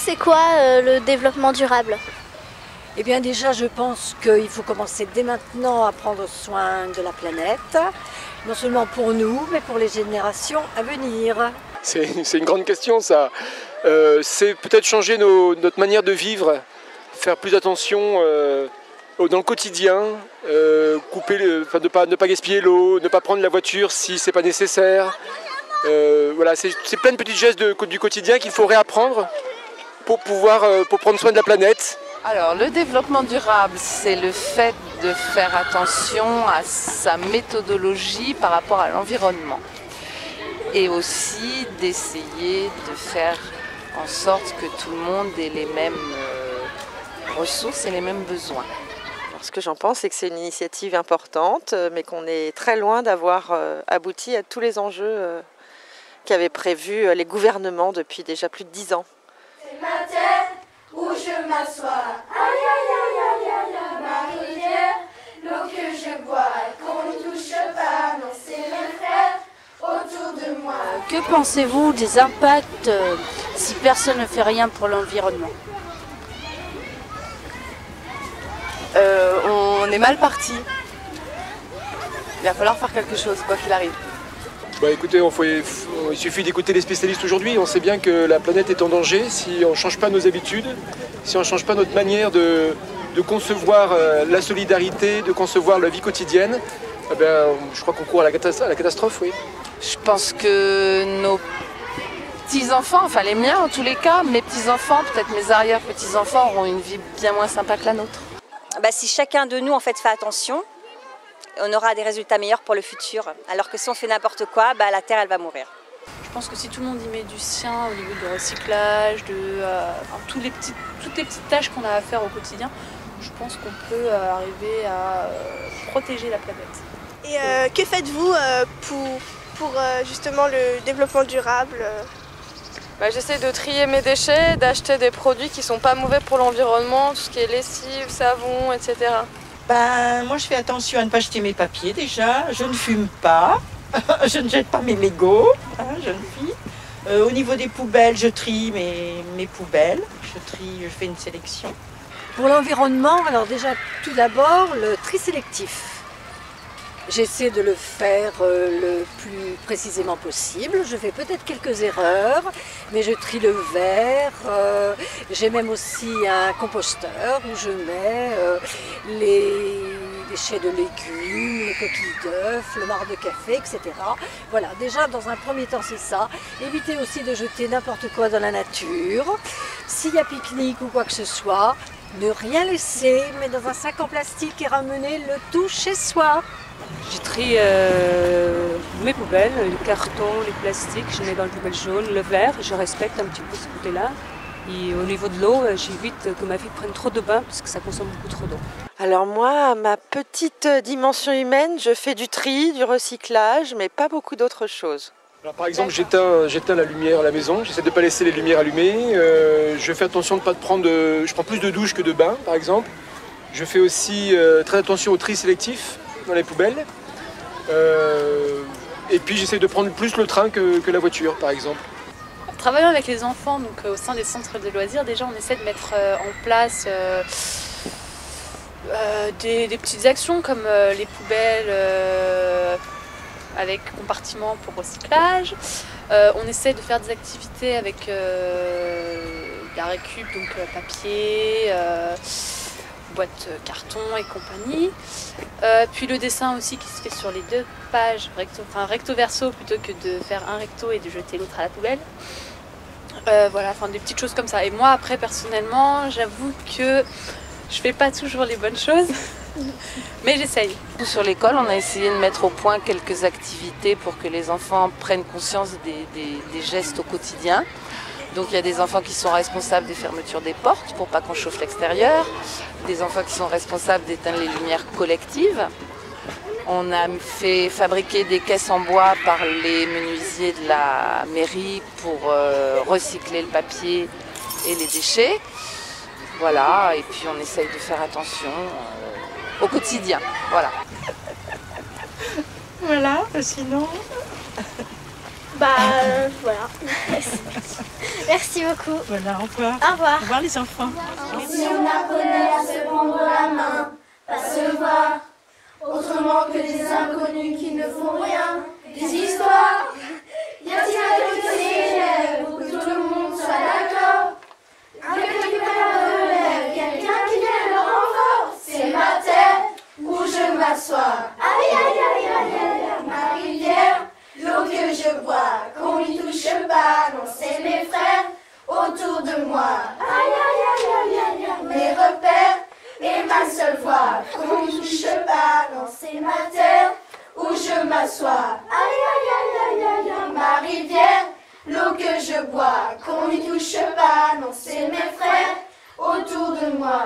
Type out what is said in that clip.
c'est quoi le développement durable? Eh bien déjà, je pense qu'il faut commencer dès maintenant à prendre soin de la planète, non seulement pour nous, mais pour les générations à venir. C'est une grande question, ça. C'est peut-être changer notre manière de vivre, faire plus attention dans le quotidien, ne pas gaspiller l'eau, ne pas prendre la voiture si ce n'est pas nécessaire. Voilà, c'est plein de petits gestes du quotidien qu'il faut réapprendre pour prendre soin de la planète. Alors, le développement durable, c'est le fait de faire attention à sa méthodologie par rapport à l'environnement. Et aussi d'essayer de faire en sorte que tout le monde ait les mêmes ressources et les mêmes besoins. Alors, ce que j'en pense, c'est que c'est une initiative importante, mais qu'on est très loin d'avoir abouti à tous les enjeux qu'avaient prévus les gouvernements depuis déjà plus de 10 ans. C'est ma terre où je m'assois, aïe aïe aïe aïe aïe aïe, ma rivière, l'eau que je bois, qu'on ne touche pas, non c'est mes frères autour de moi. Que pensez-vous des impacts si personne ne fait rien pour l'environnement? On est mal parti. Il va falloir faire quelque chose, quoi qu'il arrive. Bah écoutez, il suffit d'écouter les spécialistes aujourd'hui. On sait bien que la planète est en danger si on ne change pas nos habitudes, si on ne change pas notre manière de concevoir la solidarité, de concevoir la vie quotidienne. Eh bien, je crois qu'on court à la catastrophe, oui. Je pense que nos petits-enfants, enfin les miens en tous les cas, mes petits-enfants, peut-être mes arrière-petits-enfants auront une vie bien moins sympa que la nôtre. Si chacun de nous en fait attention, on aura des résultats meilleurs pour le futur. Alors que si on fait n'importe quoi, la Terre elle va mourir. Je pense que si tout le monde y met du sien au niveau du recyclage, toutes les petites tâches qu'on a à faire au quotidien, je pense qu'on peut arriver à protéger la planète. Et que faites-vous pour justement le développement durable? J'essaie de trier mes déchets, d'acheter des produits qui ne sont pas mauvais pour l'environnement, tout ce qui est lessive, savon, etc. Moi je fais attention à ne pas jeter mes papiers déjà, je ne fume pas, je ne jette pas mes mégots, jeune fille. Au niveau des poubelles, je trie mes poubelles, je fais une sélection. Pour l'environnement, alors déjà tout d'abord le tri sélectif. J'essaie de le faire le plus précisément possible. Je fais peut-être quelques erreurs, mais je trie le verre. J'ai même aussi un composteur où je mets les déchets de légumes, les coquilles d'œufs, le marc de café, etc. Voilà, déjà dans un premier temps c'est ça. Éviter aussi de jeter n'importe quoi dans la nature. S'il y a pique-nique ou quoi que ce soit, ne rien laisser, mais dans un sac en plastique et ramener le tout chez soi. Je trie mes poubelles, les cartons, les plastiques, je mets dans les poubelles jaunes, le verre, je respecte un petit peu ce côté-là. Et au niveau de l'eau, j'évite que ma fille prenne trop de bains parce que ça consomme beaucoup trop d'eau. Alors moi, à ma petite dimension humaine, je fais du tri, du recyclage, mais pas beaucoup d'autres choses. Alors, par exemple, j'éteins la lumière à la maison, j'essaie de ne pas laisser les lumières allumées. Je fais attention de ne pas prendre je prends plus de douches que de bains, par exemple. Je fais aussi très attention au tri sélectif dans les poubelles. Et puis j'essaie de prendre plus le train que la voiture, par exemple. En travaillant avec les enfants, donc au sein des centres de loisirs, déjà on essaie de mettre en place des petites actions comme les poubelles avec compartiment pour recyclage. On essaie de faire des activités avec la récup, donc papier, boîte carton et compagnie. Puis le dessin aussi qui se fait sur les deux pages, recto verso plutôt que de faire un recto et de jeter l'autre à la poubelle. Voilà, des petites choses comme ça. Et moi après personnellement, j'avoue que je fais pas toujours les bonnes choses, mais j'essaye. Sur l'école, on a essayé de mettre au point quelques activités pour que les enfants prennent conscience des gestes au quotidien. Donc il y a des enfants qui sont responsables des fermetures des portes pour pas qu'on chauffe l'extérieur, des enfants qui sont responsables d'éteindre les lumières collectives. On a fait fabriquer des caisses en bois par les menuisiers de la mairie pour recycler le papier et les déchets. Voilà, et puis on essaye de faire attention au quotidien. Voilà. Voilà, sinon... Voilà. Merci beaucoup. Voilà, au revoir. Au revoir. Au revoir les enfants. Si on apprenait à se prendre la main, pas se voir, autrement que des inconnus qui ne font rien, des histoires. Y a-t-il un côté pour que tout le monde soit d'accord? Quelqu'un qui perd le relève, quelqu'un qui vient le renfort. C'est ma terre où je m'assois. Aïe aïe aïe aïe aïe, ma rivière, l'eau que je bois, qu'on n'y touche pas, non c'est mes frères autour de moi. Aïe aïe aïe aïe aïe, aïe, mes repères et ma seule voix, qu'on n'y touche pas, non c'est ma terre où je m'assois. Aïe aïe aïe aïe aïe, aïe, ma rivière, l'eau que je bois, qu'on n'y touche pas, non c'est mes frères autour de moi.